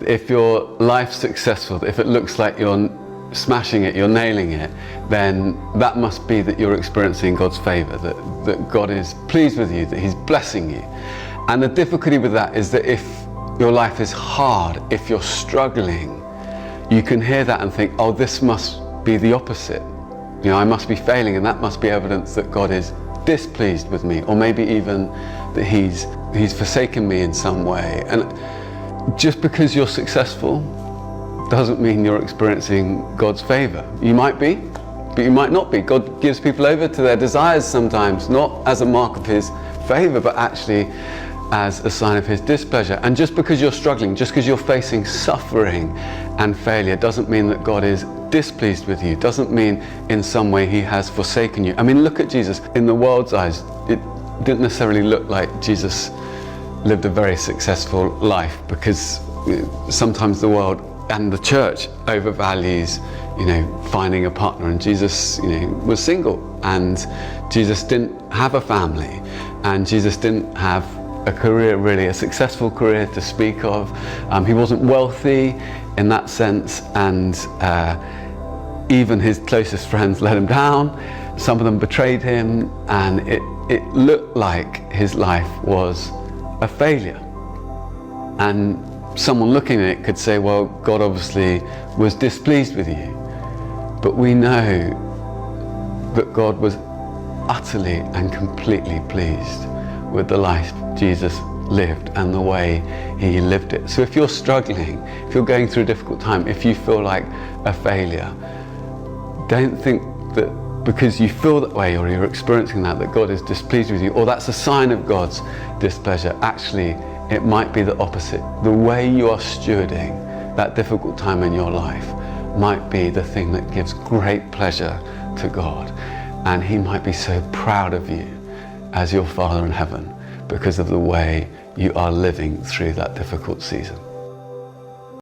If your life's successful, if it looks like you're smashing it, you're nailing it, then that must be that you're experiencing God's favor, that God is pleased with you, that He's blessing you. And the difficulty with that is that if your life is hard, if you're struggling, you can hear that and think, oh, this must be the opposite. You know, I must be failing, and that must be evidence that God is displeased with me, or maybe even that He's forsaken me in some way. And just because you're successful doesn't mean you're experiencing God's favor. You might be, but you might not be. God gives people over to their desires sometimes, not as a mark of His favor, but actually as a sign of His displeasure. And just because you're struggling, just because you're facing suffering and failure, doesn't mean that God is displeased with you, doesn't mean in some way He has forsaken you. I mean, look at Jesus. In the world's eyes, it didn't necessarily look like Jesus lived a very successful life, because sometimes the world and the church overvalues, finding a partner. And Jesus, was single, and Jesus didn't have a family, and Jesus didn't have a career, really, a successful career to speak of. He wasn't wealthy in that sense, and even his closest friends let him down. Some of them betrayed him, and it looked like his life was a failure. And someone looking at it could say, well, God obviously was displeased with you. But we know that God was utterly and completely pleased with the life Jesus lived and the way He lived it. So if you're struggling, if you're going through a difficult time, if you feel like a failure, don't think that because you feel that way or you're experiencing that God is displeased with you, or that's a sign of God's displeasure. Actually, it might be the opposite. The way you are stewarding that difficult time in your life might be the thing that gives great pleasure to God. And He might be so proud of you as your Father in heaven because of the way you are living through that difficult season.